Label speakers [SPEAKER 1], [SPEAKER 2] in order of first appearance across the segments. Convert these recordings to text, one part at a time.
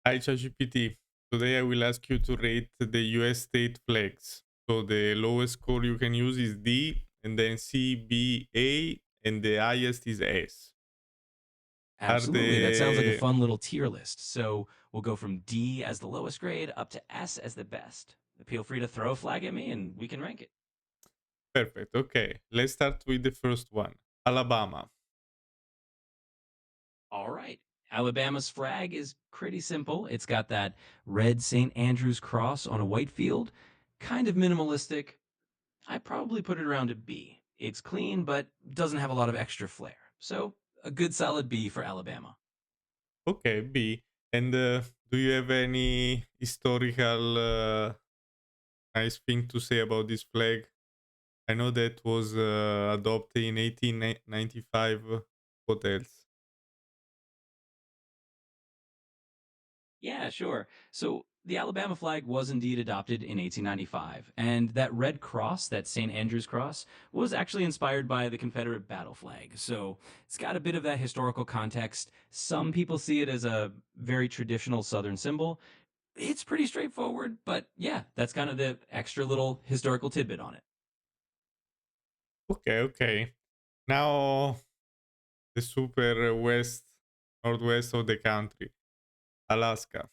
[SPEAKER 1] Hi ChatGPT. Today I will ask you to rate the US state flags. So the lowest score you can use is D, and then C, B, A, and the highest is S. Are
[SPEAKER 2] Absolutely. That sounds like a
[SPEAKER 1] the
[SPEAKER 2] fun little tier list. So we'll go from D as the lowest grade up to S as the best. Feel free to throw a flag at me and we can rank it.
[SPEAKER 1] perfect? Okay, let's start with the first one. Alabama.
[SPEAKER 2] All right. Alabama's flag is pretty simple. It's got that red St. Andrew's cross on a white field, kind of minimalistic. I probably put it around a B. It's clean, but doesn't have a lot of extra flair. So a good solid B for Alabama.
[SPEAKER 1] Okay, B. And do you have any historical nice thing to say about this flag? I know that was adopted in 1895. What else?
[SPEAKER 2] Yeah, sure. So the Alabama flag was indeed adopted in 1895, and that red cross, that St. Andrew's cross, was actually inspired by the Confederate battle flag. So it's got a bit of that historical context. Some people see it as a very traditional Southern symbol. It's pretty straightforward, but yeah, that's kind of the extra little historical tidbit on it.
[SPEAKER 1] Okay, okay. Now the super west, northwest of the country, Alaska.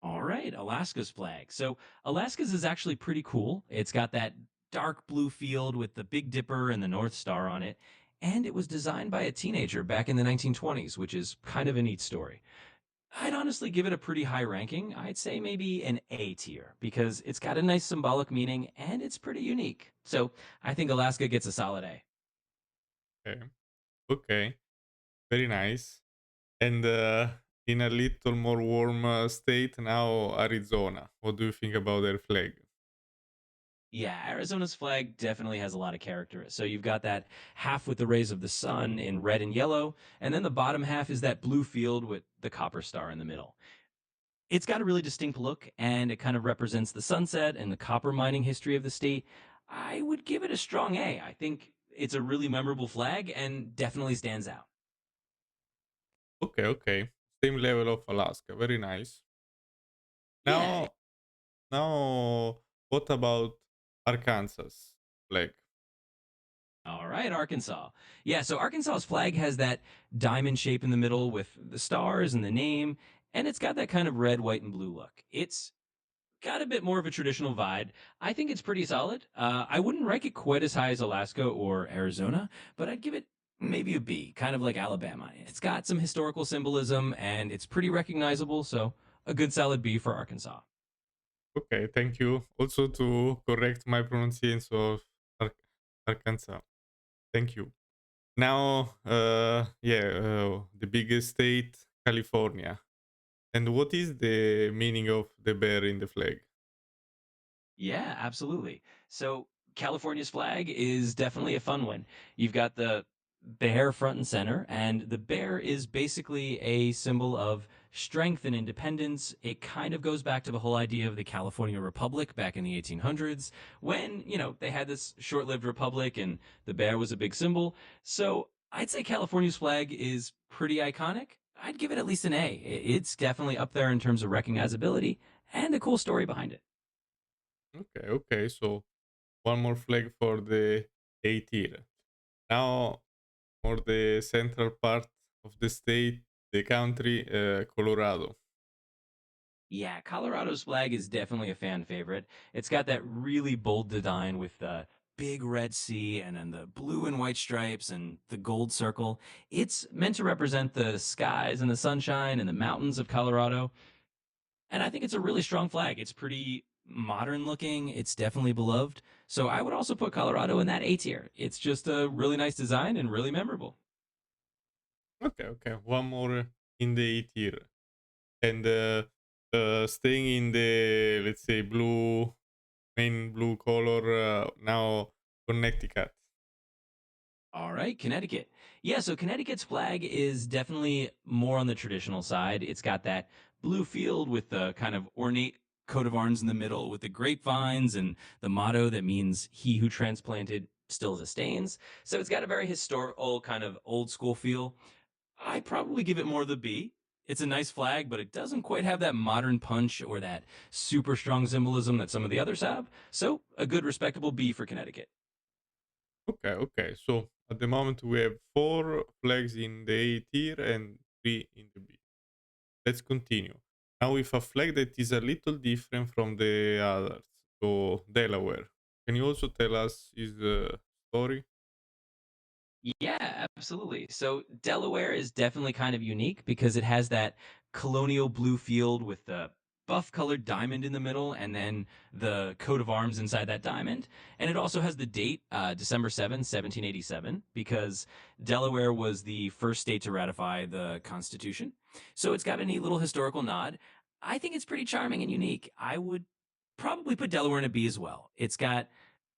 [SPEAKER 2] All right, Alaska's flag. So Alaska's is actually pretty cool. It's got that dark blue field with the Big Dipper and the North Star on it. And it was designed by a teenager back in the 1920s, which is kind of a neat story. I'd honestly give it a pretty high ranking. I'd say maybe an A tier because it's got a nice symbolic meaning and it's pretty unique. So I think Alaska gets a solid A.
[SPEAKER 1] Okay, okay, very nice. And in a little more warm state now, Arizona. What do you think about their flag?
[SPEAKER 2] Yeah, Arizona's flag definitely has a lot of character. So you've got that half with the rays of the sun in red and yellow, and then the bottom half is that blue field with the copper star in the middle. It's got a really distinct look, and it kind of represents the sunset and the copper mining history of the state. I would give it a strong A. I think it's a really memorable flag and definitely stands out.
[SPEAKER 1] Okay, okay, same level of Alaska. Very nice.
[SPEAKER 2] Yeah.
[SPEAKER 1] Now, now, what about Arkansas flag?
[SPEAKER 2] All right, Arkansas. Yeah, so Arkansas's flag has that diamond shape in the middle with the stars and the name, and it's got that kind of red, white, and blue look. It's got a bit more of a traditional vibe. I think it's pretty solid. I wouldn't rank it quite as high as Alaska or Arizona, but I'd give it maybe a B, kind of like Alabama. It's got some historical symbolism and it's pretty recognizable, so a good solid B for Arkansas.
[SPEAKER 1] Okay, thank you. Also to correct my pronunciation of Ar- Arkansas. Thank you. Now, the biggest state, California. And what is the meaning of the bear in the flag?
[SPEAKER 2] Yeah, absolutely. So California's flag is definitely a fun one. You've got the bear front and center, and the bear is basically a symbol of strength and independence. It kind of goes back to the whole idea of the California Republic back in the 1800s when, they had this short-lived republic and the bear was a big symbol. So I'd say California's flag is pretty iconic. I'd give it at least an A. It's definitely up there in terms of recognizability and a cool story behind it.
[SPEAKER 1] Okay, okay. So one more flag for the A tier. Now, for the central part of the state, the country, Colorado.
[SPEAKER 2] Yeah, Colorado's flag is definitely a fan favorite. It's got that really bold design with the big red sea and then the blue and white stripes and the gold circle. It's meant to represent the skies and the sunshine and the mountains of Colorado. And I think it's a really strong flag. It's pretty modern looking. It's definitely beloved. So I would also put Colorado in that A tier. It's just a really nice design and really memorable.
[SPEAKER 1] Okay, okay. One more in the A tier. And staying in the, let's say, main blue color, now Connecticut.
[SPEAKER 2] All right, Connecticut. Yeah, so Connecticut's flag is definitely more on the traditional side. It's got that blue field with the kind of ornate coat of arms in the middle with the grapevines and the motto that means he who transplanted still sustains. So it's got a very historical kind of old school feel. I probably give it more of the B. It's a nice flag, but it doesn't quite have that modern punch or that super strong symbolism that some of the others have. So, a good respectable B for Connecticut.
[SPEAKER 1] Okay, okay. So at the moment we have four flags in the A tier and three in the B. Let's continue. Now with a flag that is a little different from the others. So Delaware. Can you also tell us his story?
[SPEAKER 2] Yeah, absolutely. So Delaware is definitely kind of unique because it has that colonial blue field with the buff colored diamond in the middle and then the coat of arms inside that diamond. And it also has the date, December 7th, 1787, because Delaware was the first state to ratify the Constitution. So it's got a neat little historical nod. I think it's pretty charming and unique. I would probably put Delaware in a B as well. It's got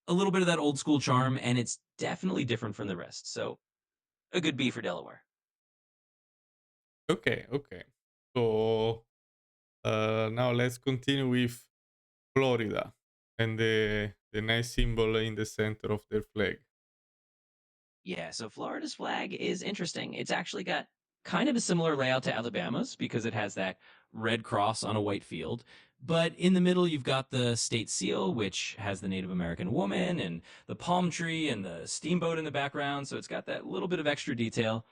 [SPEAKER 2] a little bit of that old school charm, and it's definitely different from the rest. So a good B for Delaware.
[SPEAKER 1] Okay, okay. So now let's continue with Florida and the nice symbol in the center of their flag.
[SPEAKER 2] Yeah, so Florida's flag is interesting. It's actually got kind of a similar layout to Alabama's because it has that red cross on a white field. But in the middle, you've got the state seal, which has the Native American woman and the palm tree and the steamboat in the background. So it's got that little bit of extra detail.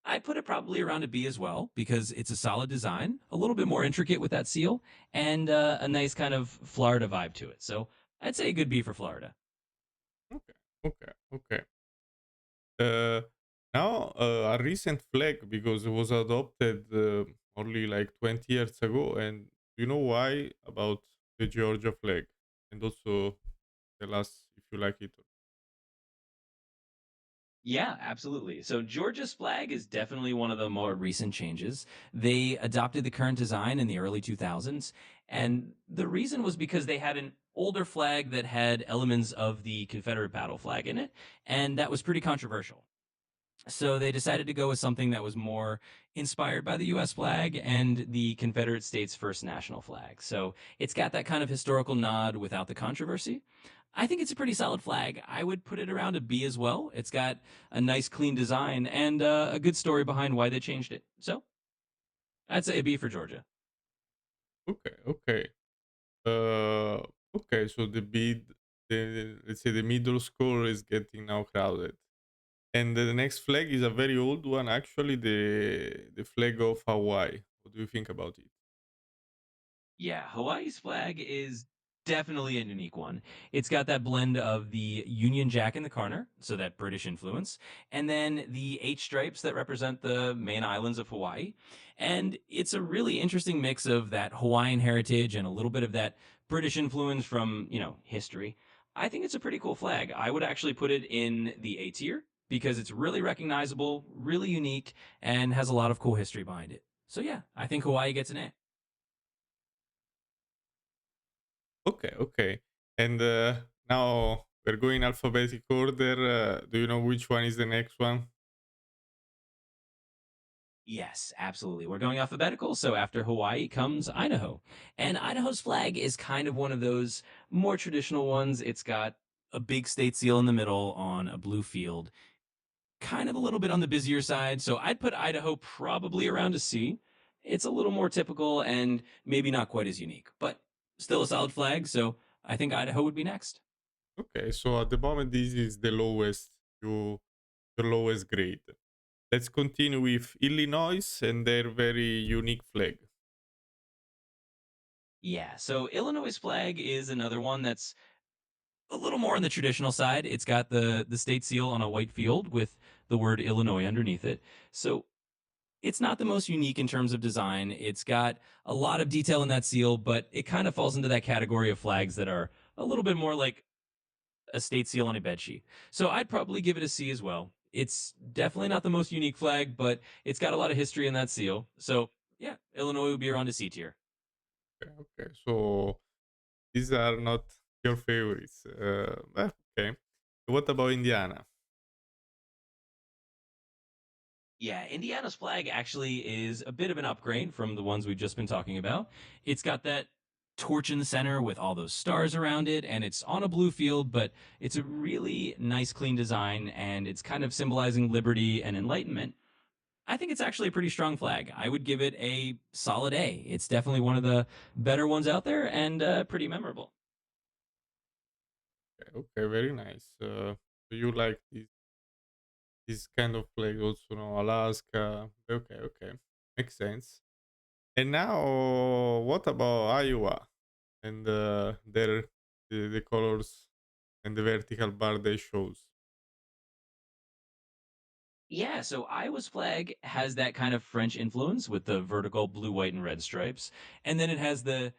[SPEAKER 2] I put it probably around a B as well because it's a solid design, a little bit more intricate with that seal, and a nice kind of Florida vibe to it. So I'd say a good B for Florida.
[SPEAKER 1] Okay, okay, okay. Uh, now a recent flag because it was adopted only like 20 years ago, and do you know why about the Georgia flag? And also tell us if you like it.
[SPEAKER 2] Yeah, absolutely. So Georgia's flag is definitely one of the more recent changes. They adopted the current design in the early 2000s, and the reason was because they had an older flag that had elements of the Confederate battle flag in it, and that was pretty controversial. So they decided to go with something that was more inspired by the US flag and the Confederate States' first national flag. So it's got that kind of historical nod without the controversy. I think it's a pretty solid flag. I would put it around a B as well. It's got a nice, clean design and a good story behind why they changed it. So I'd say a B for Georgia.
[SPEAKER 1] Okay, okay. Uh, okay. So let's say the middle school is getting now crowded, and the next flag is a very old one. Actually, the flag of Hawaii. What do you think about it?
[SPEAKER 2] Yeah, Hawaii's flag is definitely a unique one. It's got that blend of the Union Jack in the corner, so that British influence, and then the eight stripes that represent the main islands of Hawaii. And it's a really interesting mix of that Hawaiian heritage and a little bit of that British influence from, history. I think it's a pretty cool flag. I would actually put it in the A tier because it's really recognizable, really unique, and has a lot of cool history behind it. So yeah, I think Hawaii gets an A.
[SPEAKER 1] Okay, okay. And now we're going alphabetic order. Do you know which one is the next one?
[SPEAKER 2] Yes, absolutely. We're going alphabetical. So after Hawaii comes Idaho. And Idaho's flag is kind of one of those more traditional ones. It's got a big state seal in the middle on a blue field, kind of a little bit on the busier side. So I'd put Idaho probably around a C. It's a little more typical and maybe not quite as unique, but still a solid flag. So I think Idaho would be next.
[SPEAKER 1] Okay, so at the moment this is the lowest you your lowest grade. Let's continue with Illinois and their very unique flag.
[SPEAKER 2] Yeah. So Illinois' flag is another one that's a little more on the traditional side. It's got the state seal on a white field with the word Illinois underneath it. So it's not the most unique in terms of design. It's got a lot of detail in that seal, but it kind of falls into that category of flags that are a little bit more like a state seal on a bed sheet. So I'd probably give it a C as well. It's definitely not the most unique flag, but it's got a lot of history in that seal. So yeah, Illinois would be around a C tier.
[SPEAKER 1] Okay, okay. So these are not your favorites. Okay. What about Indiana?
[SPEAKER 2] Yeah, Indiana's flag actually is a bit of an upgrade from the ones we've just been talking about. It's got that torch in the center with all those stars around it, and it's on a blue field, but it's a really nice, clean design, and it's kind of symbolizing liberty and enlightenment. I think it's actually a pretty strong flag. I would give it a solid A. It's definitely one of the better ones out there and pretty memorable.
[SPEAKER 1] Okay, okay, very nice. Do you like this kind of flag also, no? Alaska. Okay, okay, makes sense. And now, what about Iowa and the colors and the vertical bar they shows?
[SPEAKER 2] Yeah, so Iowa's flag has that kind of French influence with the vertical blue, white, and red stripes. And then it has the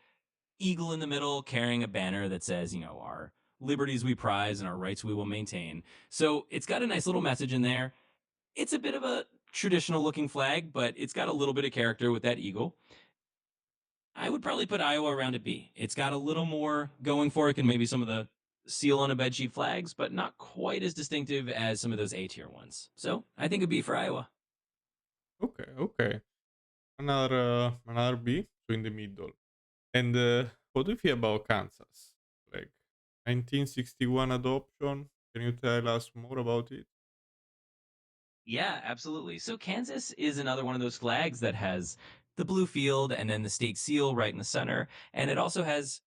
[SPEAKER 2] eagle in the middle carrying a banner that says, our liberties we prize and our rights we will maintain. So it's got a nice little message in there. It's a bit of a traditional looking flag, but it's got a little bit of character with that eagle. I would probably put Iowa around a B. It's got a little more going for it than maybe some of the seal on a bedsheet flags, but not quite as distinctive as some of those A tier ones. So I think a B for Iowa.
[SPEAKER 1] Okay, okay. Another B, so in the middle. And what do you feel about Kansas? Like 1961 adoption? Can you tell us more about it?
[SPEAKER 2] Yeah, absolutely. So Kansas is another one of those flags that has the blue field and then the state seal right in the center. And it also has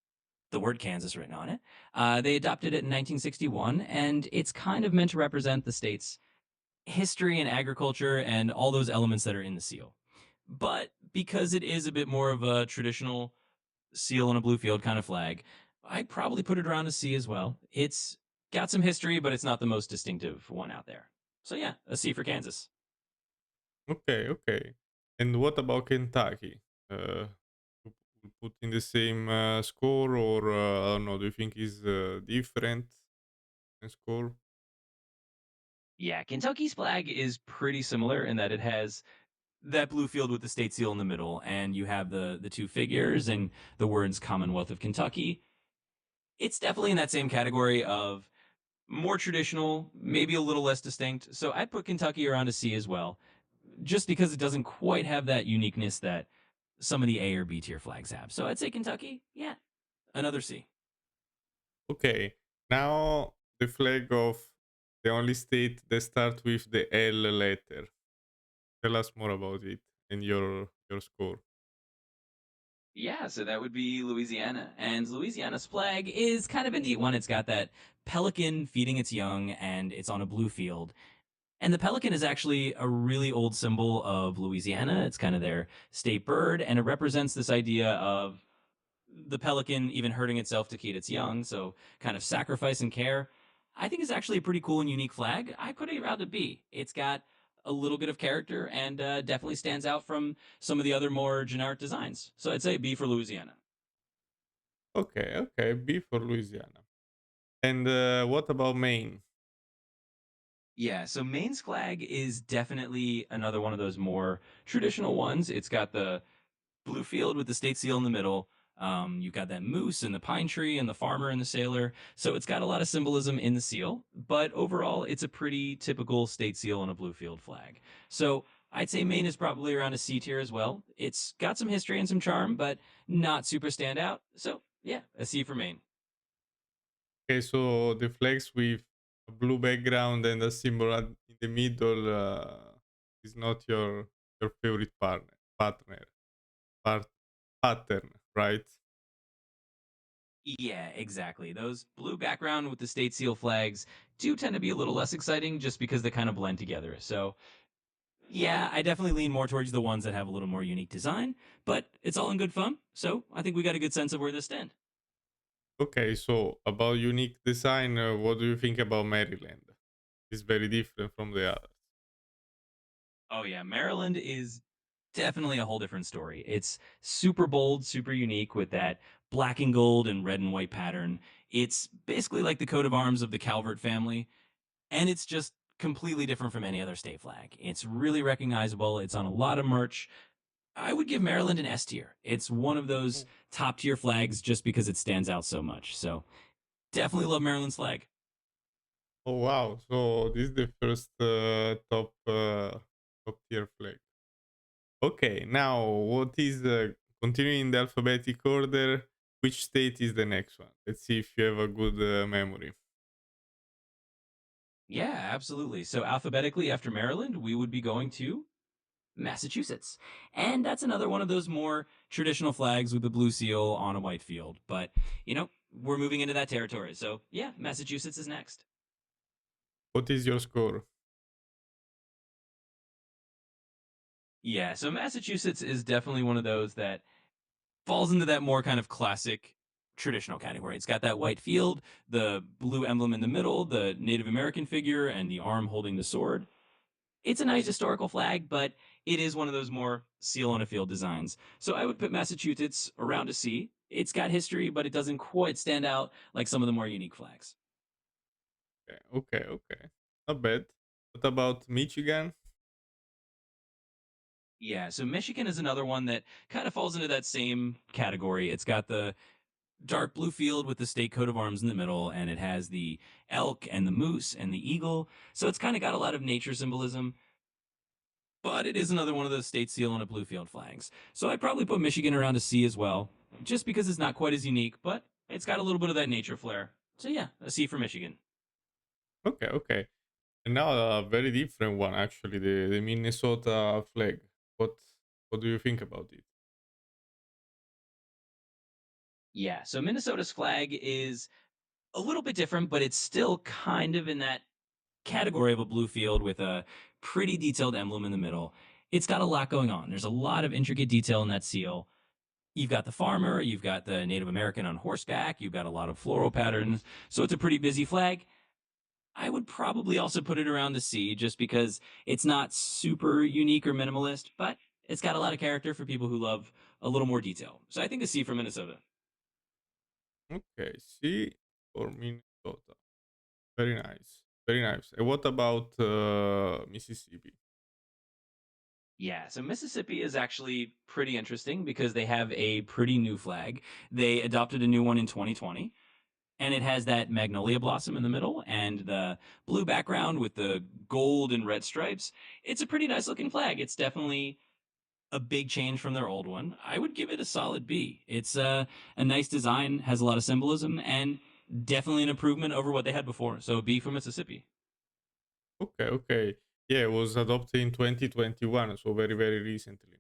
[SPEAKER 2] the word Kansas written on it. They adopted it in 1961, and it's kind of meant to represent the state's history and agriculture and all those elements that are in the seal. But because it is a bit more of a traditional seal on a blue field kind of flag, I'd probably put it around a C as well. It's got some history, but it's not the most distinctive one out there. So yeah, a C for Kansas.
[SPEAKER 1] Okay, okay. And what about Kentucky? Put in the same score, or I don't know? Do you think is different in score?
[SPEAKER 2] Yeah, Kentucky's flag is pretty similar in that it has that blue field with the state seal in the middle, and you have the two figures and the words Commonwealth of Kentucky. It's definitely in that same category of more traditional, maybe a little less distinct. So I'd put Kentucky around a C as well, just because it doesn't quite have that uniqueness that some of the A or B tier flags have. So I'd say Kentucky, yeah, another C.
[SPEAKER 1] Okay. Now the flag of the only state that start with the L letter. Tell us more about it and your score.
[SPEAKER 2] Yeah, so that would be Louisiana. And Louisiana's flag is kind of a neat one. It's got that pelican feeding its young, and it's on a blue field. And the pelican is actually a really old symbol of Louisiana. It's kind of their state bird, and it represents this idea of the pelican even hurting itself to feed its young. So, kind of sacrifice and care. I think it's actually a pretty cool and unique flag. I put it around a B. It's got a little bit of character and definitely stands out from some of the other more generic designs. So, I'd say B for Louisiana.
[SPEAKER 1] Okay, okay. B for Louisiana. And what about Maine?
[SPEAKER 2] Yeah, so Maine's flag is definitely another one of those more traditional ones. It's got the blue field with the state seal in the middle. You've got that moose and the pine tree and the farmer and the sailor. So it's got a lot of symbolism in the seal, but overall, it's a pretty typical state seal on a blue field flag. So I'd say Maine is probably around a C tier as well. It's got some history and some charm, but not super standout. So yeah, a C for Maine.
[SPEAKER 1] Okay, so the flags with a blue background and a symbol in the middle is not your favorite partner part pattern, right?
[SPEAKER 2] Yeah, exactly. Those blue background with the state seal flags do tend to be a little less exciting just because they kind of blend together. So yeah, I definitely lean more towards the ones that have a little more unique design, but it's all in good fun. So I think we got a good sense of where this stand.
[SPEAKER 1] Okay, so about unique design, what do you think about Maryland? It's very different from the others.
[SPEAKER 2] Oh yeah, Maryland is definitely a whole different story. It's super bold, super unique with that black and gold and red and white pattern. It's basically like the coat of arms of the Calvert family, and it's just completely different from any other state flag. It's really recognizable. It's on a lot of merch. I would give Maryland an S tier. It's one of those
[SPEAKER 1] Oh,
[SPEAKER 2] top tier flags just because it stands out so much. So definitely love Maryland's flag.
[SPEAKER 1] oh, wow! So this is the first top tier flag. Okay, now what is continuing the alphabetic order? Which state is the next one? Let's see if you have a good memory.
[SPEAKER 2] Yeah, absolutely. So alphabetically after Maryland, we would be going to Massachusetts. And that's another one of those more traditional flags with the blue seal on a white field. But, we're moving into that territory. So, yeah, Massachusetts is next.
[SPEAKER 1] What is your score?
[SPEAKER 2] Yeah, so Massachusetts is definitely one of those that falls into that more kind of classic traditional category. It's got that white field, the blue emblem in the middle, the Native American figure, and the arm holding the sword. It's a nice historical flag, but it is one of those more seal on a field designs. So I would put Massachusetts around a C. It's got history, but it doesn't quite stand out like some of the more unique flags.
[SPEAKER 1] Okay, okay, okay. Not bad. What about Michigan?
[SPEAKER 2] Yeah, so Michigan is another one that kind of falls into that same category. It's got the dark blue field with the state coat of arms in the middle, and it has the elk and the moose and the eagle. So it's kind of got a lot of nature symbolism, but it is another one of those state seal on a blue field flags. So I'd probably put Michigan around a C as well, just because it's not quite as unique, but it's got a little bit of that nature flair. So yeah, a C for Michigan.
[SPEAKER 1] Okay, okay. And now a very different one actually, the Minnesota flag. What what do you think about it?
[SPEAKER 2] Yeah, so Minnesota's flag is a little bit different, but it's still kind of in that category of a blue field with a pretty detailed emblem in the middle. It's got a lot going on. There's a lot of intricate detail in that seal. You've got the farmer, you've got the Native American on horseback, you've got a lot of floral patterns. So it's a pretty busy flag. I would probably also put it around the C just because it's not super unique or minimalist, but it's got a lot of character for people who love a little more detail. So I think a C for Minnesota.
[SPEAKER 1] Okay, C for Minnesota. Very nice. Very nice. And what about Mississippi?
[SPEAKER 2] Yeah, so Mississippi is actually pretty interesting because they have a pretty new flag. They adopted a new one in 2020, and it has that magnolia blossom in the middle and the blue background with the gold and red stripes. It's a pretty nice looking flag. It's definitely a big change from their old one. I would give it a solid B. It's a nice design, has a lot of symbolism, and definitely an improvement over what they had before. So B for Mississippi.
[SPEAKER 1] Okay, okay. Yeah, it was adopted in 2021, so very, very recently.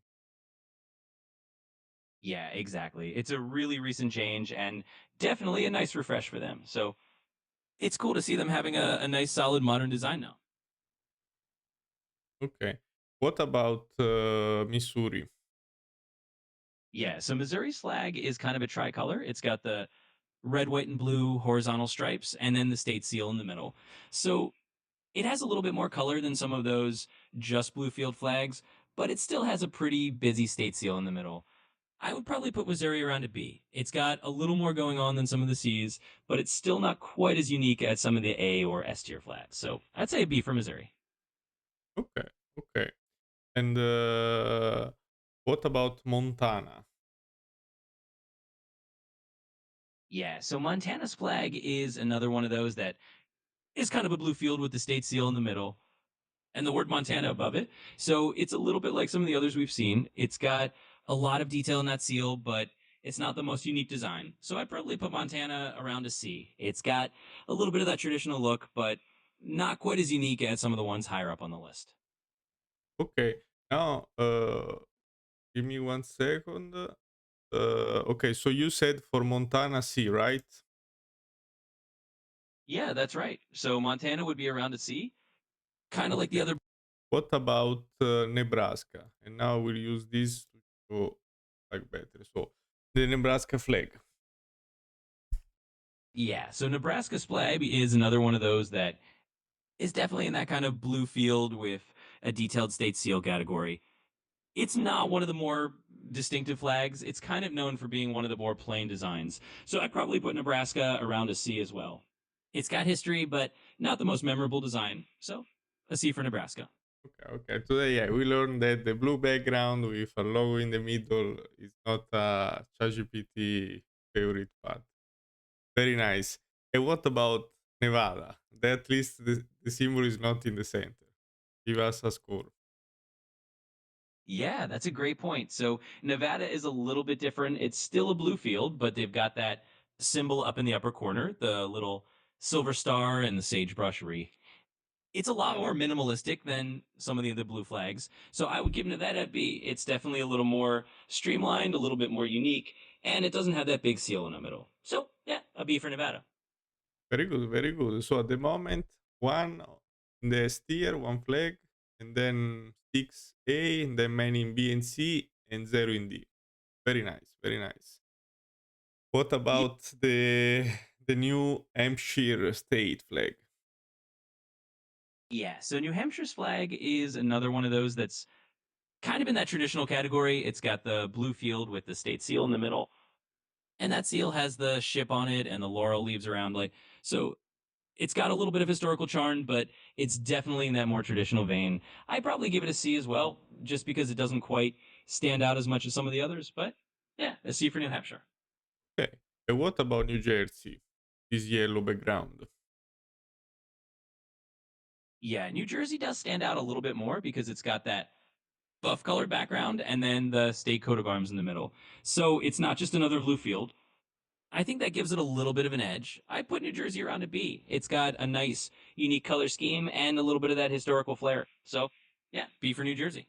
[SPEAKER 2] Yeah, exactly. It's a really recent change and definitely a nice refresh for them. So it's cool to see them having a nice, solid modern design now.
[SPEAKER 1] Okay. What about Missouri?
[SPEAKER 2] Yeah, so Missouri's flag is kind of a tricolor. It's got the red, white, and blue horizontal stripes, and then the state seal in the middle. So it has a little bit more color than some of those just blue field flags, but it still has a pretty busy state seal in the middle. I would probably put Missouri around a B. It's got a little more going on than some of the C's, but it's still not quite as unique as some of the A or S tier flags. So I'd say a B for Missouri.
[SPEAKER 1] Okay, okay. And what about Montana?
[SPEAKER 2] Yeah, so Montana's flag is another one of those that is kind of a blue field with the state seal in the middle and the word Montana above it. So it's a little bit like some of the others we've seen. It's got a lot of detail in that seal, but it's not the most unique design. So I'd probably put Montana around a C. It's got a little bit of that traditional look, but not quite as unique as some of the ones higher up on the list.
[SPEAKER 1] Okay. Now, give me 1 second. Okay, so you said for Montana C, right?
[SPEAKER 2] Yeah, that's right. So Montana would be around a C, kind of like the
[SPEAKER 1] Okay.
[SPEAKER 2] other.
[SPEAKER 1] What about Nebraska? And now we'll use this to show like better. So the Nebraska flag.
[SPEAKER 2] Yeah, so Nebraska's flag is another one of those that is definitely in that kind of blue field with a detailed state seal category. It's not one of the more distinctive flags. It's kind of known for being one of the more plain designs. So I'd probably put Nebraska around a C as well. It's got history, but not the most memorable design. So a C for Nebraska.
[SPEAKER 1] Okay, okay. Today, yeah, we learned that the blue background with a logo in the middle is not a ChatGPT favorite part. Very nice. And what about Nevada? At least the symbol is not in the center. Give us a score.
[SPEAKER 2] Yeah, that's a great point. So Nevada is a little bit different. It's still a blue field, but they've got that symbol up in the upper corner, the little silver star and the sagebrush wreath. It's a lot more minimalistic than some of the other blue flags. So I would give it that a B. It's definitely a little more streamlined, a little bit more unique, and it doesn't have that big seal in the middle. So yeah, a B for Nevada.
[SPEAKER 1] Very good, very good. So at the moment, one in the S tier, one flag, and then six A, and then many in B and C, and zero in D. Very nice, very nice. What
[SPEAKER 2] Yeah,
[SPEAKER 1] about the new Hampshire state flag?
[SPEAKER 2] yeah. So New Hampshire's flag is another one of those that's kind of in that traditional category. It's got the blue field with the state seal in the middle, and that seal has the ship on it and the laurel leaves around. Like so, it's got a little bit of historical charm, but it's definitely in that more traditional vein. I'd probably give it a C as well, just because it doesn't quite stand out as much as some of the others. But yeah, a C for New Hampshire.
[SPEAKER 1] Okay. And what about New Jersey? This yellow background.
[SPEAKER 2] Yeah, New Jersey does stand out a little bit more because it's got that buff colored background and then the state coat of arms in the middle. So it's not just another blue field. I think that gives it a little bit of an edge. I put New Jersey around a B. It's got a nice, unique color scheme and a little bit of that historical flair. So, yeah, B for New Jersey.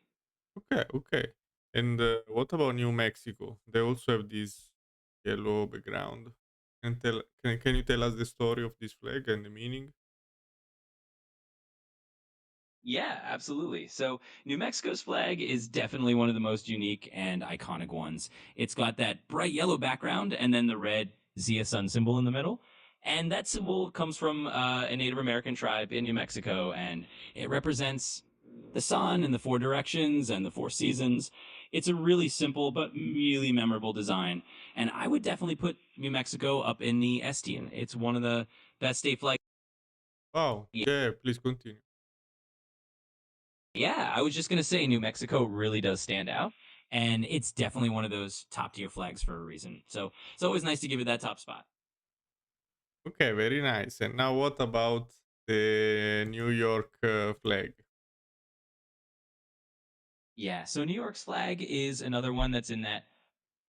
[SPEAKER 1] Okay, okay. And what about New Mexico? They also have this yellow background. Can you tell us the story of this flag and the meaning?
[SPEAKER 2] Yeah, absolutely. So, New Mexico's flag is definitely one of the most unique and iconic ones. It's got that bright yellow background and then the red Zia sun symbol in the middle. And that symbol comes from a Native American tribe in New Mexico, and it represents the sun and the four directions and the four seasons. It's a really simple but really memorable design. And I would definitely put New Mexico up in the S team. It's one of the best state flags.
[SPEAKER 1] Wow. Yeah, please continue.
[SPEAKER 2] Yeah, I was just gonna say New Mexico really does stand out, and it's definitely one of those top tier flags for a reason. So it's always nice to give it that top spot.
[SPEAKER 1] Okay, very nice. And now what about the New York flag?
[SPEAKER 2] Yeah, so New York's flag is another one that's in that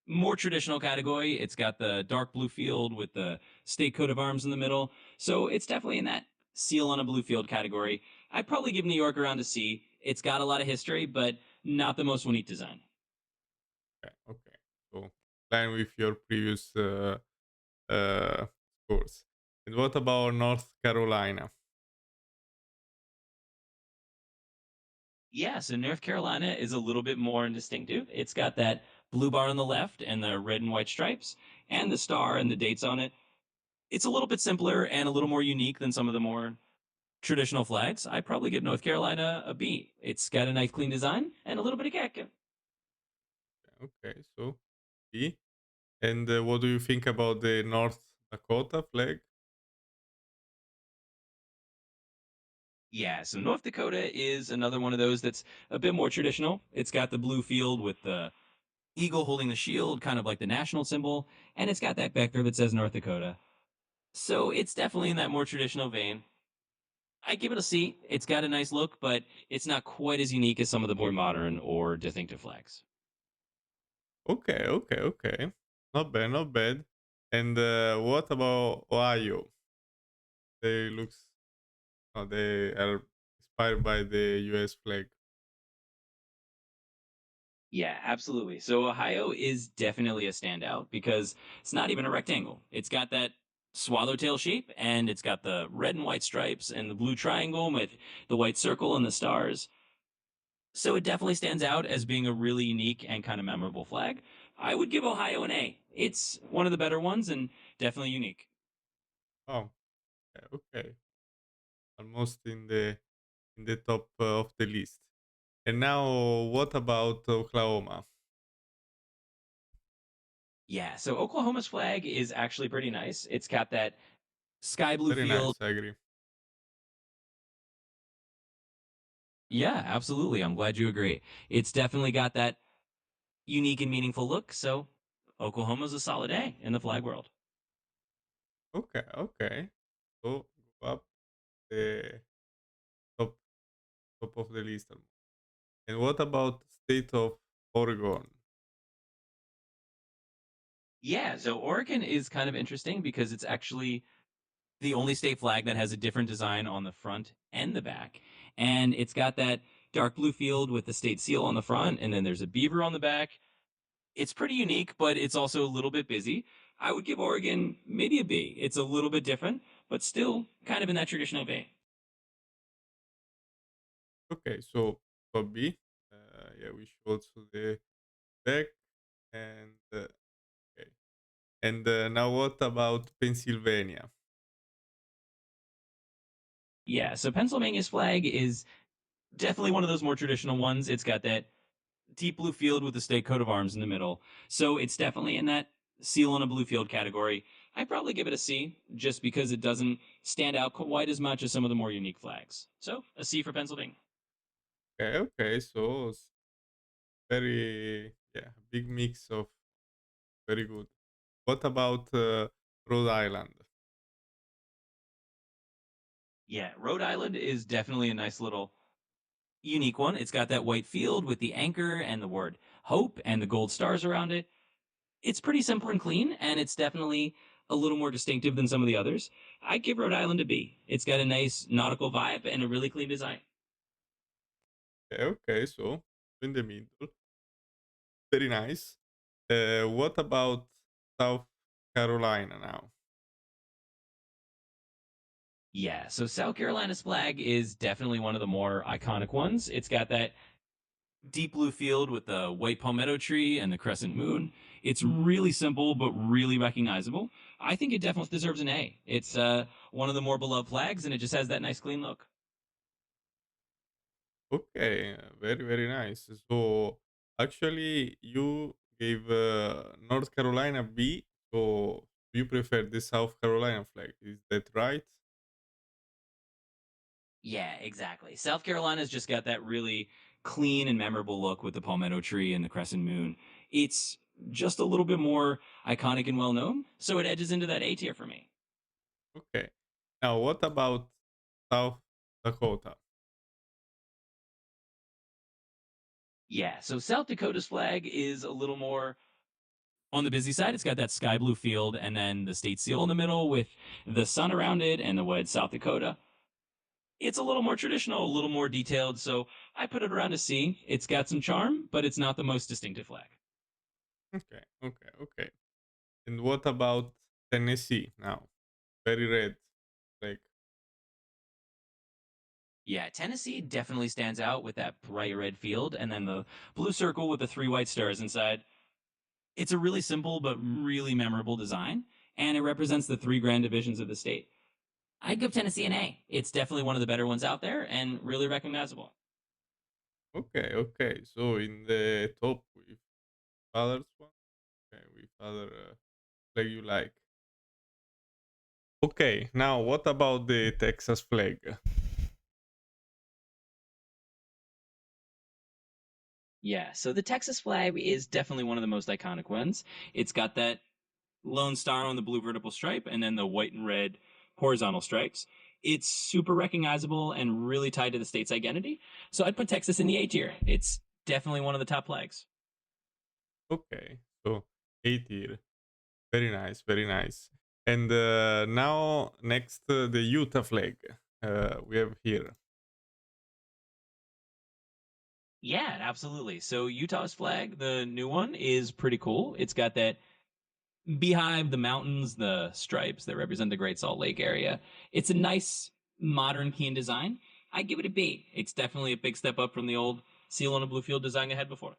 [SPEAKER 2] more traditional category. It's got the dark blue field with the state coat of arms in the middle. So it's definitely in that seal on a blue field category. I'd probably give New York around a C. It's got a lot of history, but not the most unique design.
[SPEAKER 1] Okay, okay. So line with your previous uh, scores. And what about North Carolina?
[SPEAKER 2] Yeah, so North Carolina is a little bit more distinctive. It's got that blue bar on the left and the red and white stripes and the star and the dates on it. It's a little bit simpler and a little more unique than some of the more traditional flags. I'd probably give North Carolina a B. It's got a nice clean design and a little bit of kick.
[SPEAKER 1] Okay, so B. And what do you think about the North Dakota flag?
[SPEAKER 2] Yeah, so North Dakota is another one of those that's a bit more traditional. It's got the blue field with the eagle holding the shield, kind of like the national symbol, and it's got that vector that says North Dakota. So it's definitely in that more traditional vein. I give it a C. It's got a nice look, but it's not quite as unique as some of the more modern or distinctive flags.
[SPEAKER 1] Okay, okay, okay. Not bad, not bad. And what about Ohio? They looks they are inspired by the US flag.
[SPEAKER 2] Yeah, absolutely. So Ohio is definitely a standout because it's not even a rectangle. It's got that swallowtail shape and it's got the red and white stripes and the blue triangle with the white circle and the stars. So it definitely stands out as being a really unique and kind of memorable flag. I would give Ohio an A. It's one of the better ones and definitely unique.
[SPEAKER 1] Oh, okay, okay. Almost in the top of the list. And now what about Oklahoma?
[SPEAKER 2] Yeah, so Oklahoma's flag is actually pretty nice. It's got that sky blue
[SPEAKER 1] Very
[SPEAKER 2] field.
[SPEAKER 1] nice, I agree.
[SPEAKER 2] Yeah, absolutely. I'm glad you agree. It's definitely got that unique and meaningful look. So Oklahoma's a solid A in the flag world.
[SPEAKER 1] Okay, okay. So go up the top top of the list. And what about state of Oregon?
[SPEAKER 2] Yeah, so Oregon is kind of interesting because it's actually the only state flag that has a different design on the front and the back. And it's got that dark blue field with the state seal on the front, and then there's a beaver on the back. It's pretty unique, but it's also a little bit busy. I would give Oregon maybe a B. It's a little bit different, but still kind of in that traditional vein.
[SPEAKER 1] Okay, so for B, yeah, we show also the back and okay. And now what about Pennsylvania?
[SPEAKER 2] Yeah, so Pennsylvania's flag is definitely one of those more traditional ones. It's got that deep blue field with the state coat of arms in the middle. So it's definitely in that seal on a blue field category. I'd probably give it a C just because it doesn't stand out quite as much as some of the more unique flags. So a C for Pennsylvania.
[SPEAKER 1] Okay, okay, so it's very yeah, big mix of very good. What about Rhode Island?
[SPEAKER 2] Yeah, Rhode Island is definitely a nice little unique one. It's got that white field with the anchor and the word hope and the gold stars around it. It's pretty simple and clean, and it's definitely a little more distinctive than some of the others. I'd give Rhode Island a B. It's got a nice nautical vibe and a really clean design.
[SPEAKER 1] Okay, okay, so in the middle, very nice. What about South Carolina now?
[SPEAKER 2] Yeah, so South Carolina's flag is definitely one of the more iconic ones. It's got that deep blue field with the white palmetto tree and the crescent moon. It's really simple but really recognizable. I think it definitely deserves an A. It's one of the more beloved flags, and it just has that nice clean look.
[SPEAKER 1] Okay, very very nice. So actually, you gave North Carolina B. So you prefer the South Carolina flag? Is that right?
[SPEAKER 2] Yeah, exactly. South Carolina's just got that really clean and memorable look with the palmetto tree and the crescent moon. It's just a little bit more iconic and well known, so it edges into that A tier for me.
[SPEAKER 1] Okay. Now, what about South Dakota?
[SPEAKER 2] Yeah, so South Dakota's flag is a little more on the busy side. It's got that sky blue field and then the state seal in the middle with the sun around it and the word South Dakota. It's a little more traditional, a little more detailed, so I put it around a C. It's got some charm, but it's not the most distinctive flag.
[SPEAKER 1] Okay, okay, okay. And what about Tennessee now? Very red. Like,
[SPEAKER 2] Yeah, Tennessee definitely stands out with that bright red field and then the blue circle with the three white stars inside. It's a really simple but really memorable design, and it represents the three grand divisions of the state. I'd give Tennessee an A. It's definitely one of the better ones out there and really recognizable.
[SPEAKER 1] okay, okay. So in the top with others one. Okay, with other flag you like. Okay, now what about the Texas flag?
[SPEAKER 2] Yeah, so the Texas flag is definitely one of the most iconic ones. It's got that lone star on the blue vertical stripe and then the white and red horizontal stripes. It's super recognizable and really tied to the state's identity. So I'd put Texas in the A tier. It's definitely one of the top flags.
[SPEAKER 1] Okay, so A tier. Very nice, very nice. And now next the Utah flag we have here.
[SPEAKER 2] Yeah, absolutely. So Utah's flag, the new one, is pretty cool. It's got that beehive, the mountains, the stripes that represent the Great Salt Lake area. It's a nice, modern, keen design. I give it a B. It's definitely a big step up from the old seal on a blue field design I had before.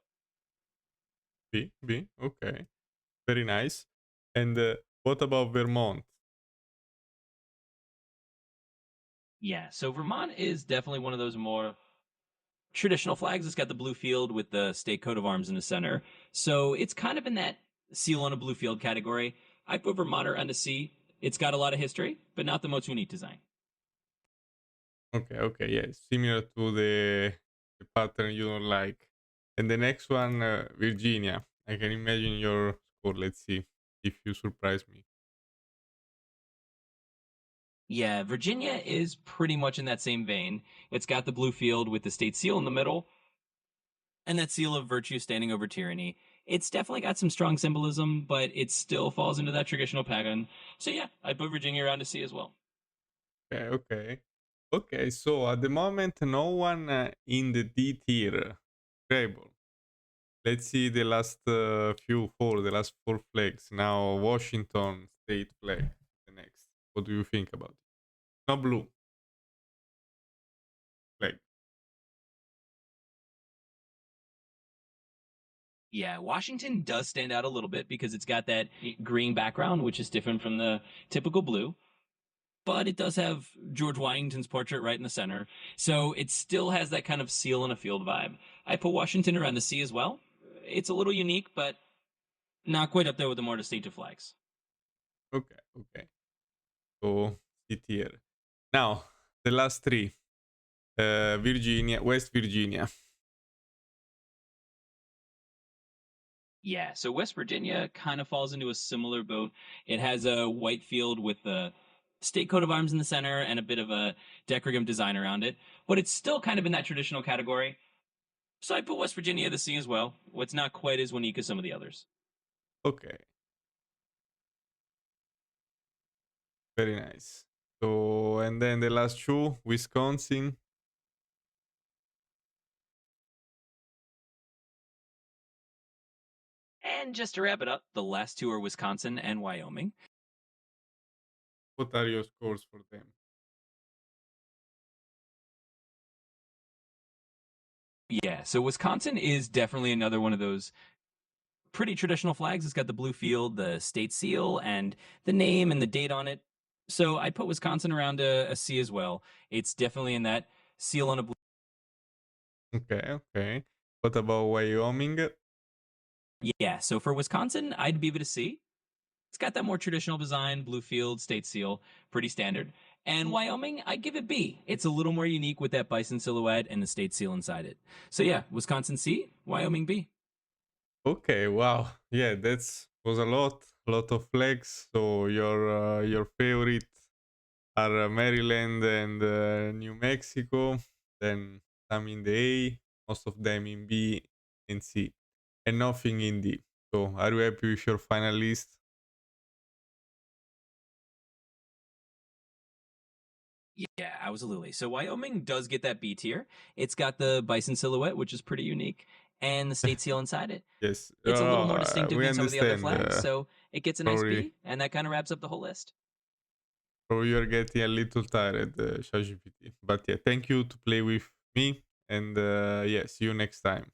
[SPEAKER 1] B, B. Okay, very nice. And what about Vermont?
[SPEAKER 2] Yeah, so Vermont is definitely one of those more traditional flags. It's got the blue field with the state coat of arms in the center. So it's kind of in that seal on a blue field category. I put Vermont around a C. It's got a lot of history, but not the most unique design.
[SPEAKER 1] Okay, okay, yeah, similar to the pattern you don't like. And the next one, Virginia. I can imagine your score. Let's see if you surprise me.
[SPEAKER 2] Yeah, Virginia is pretty much in that same vein. It's got the blue field with the state seal in the middle and that seal of virtue standing over tyranny. It's definitely got some strong symbolism, but it still falls into that traditional pattern. So yeah, I put Virginia around to C as well.
[SPEAKER 1] Okay, okay. Okay, so at the moment, no one in the D tier. Incredible. Let's see the last the last four flags. Now, Washington state flag, the next. What do you think about it? No blue flag.
[SPEAKER 2] Yeah, Washington does stand out a little bit because it's got that green background, which is different from the typical blue. But it does have George Washington's portrait right in the center. So it still has that kind of seal in a field vibe. I put Washington around the sea as well. It's a little unique, but not quite up there with the more distinctive flags.
[SPEAKER 1] Okay, okay. So, C tier. Now, the last three. Virginia, West Virginia.
[SPEAKER 2] Yeah, so West Virginia kind of falls into a similar boat. It has a white field with the state coat of arms in the center and a bit of a decorative design around it, but it's still kind of in that traditional category. So I put West Virginia at the C as well. What's not quite as unique as some of the others.
[SPEAKER 1] Okay, very nice. So, and then the last two, Wisconsin.
[SPEAKER 2] And just to wrap it up, the last two are Wisconsin and Wyoming.
[SPEAKER 1] What are your scores for them?
[SPEAKER 2] Yeah, so Wisconsin is definitely another one of those pretty traditional flags. It's got the blue field, the state seal, and the name and the date on it. So I'd put Wisconsin around a C as well. It's definitely in that seal on a blue.
[SPEAKER 1] Okay, okay. What about Wyoming?
[SPEAKER 2] Yeah, so for Wisconsin, I'd give it a C. It's got that more traditional design, blue field, state seal, pretty standard. And Wyoming, I'd give it B. It's a little more unique with that bison silhouette and the state seal inside it. So yeah, Wisconsin C, Wyoming B.
[SPEAKER 1] Okay, wow. Yeah, that's was a lot of flags. So your favorite are Maryland and New Mexico. Then some in the A, most of them in B and C, and nothing in D. So are you happy with your final list?
[SPEAKER 2] Yeah, absolutely. So Wyoming does get that B tier. It's got the bison silhouette, which is pretty unique, and the state seal inside it.
[SPEAKER 1] Yes,
[SPEAKER 2] It's a little more distinctive
[SPEAKER 1] we
[SPEAKER 2] than some of the other
[SPEAKER 1] understand.
[SPEAKER 2] flags, so it gets a nice
[SPEAKER 1] Probably
[SPEAKER 2] B, and that kind of wraps up the whole list.
[SPEAKER 1] Probably you're getting a little tired, ChatGPT. But yeah, thank you to play with me, and yeah, see you next time.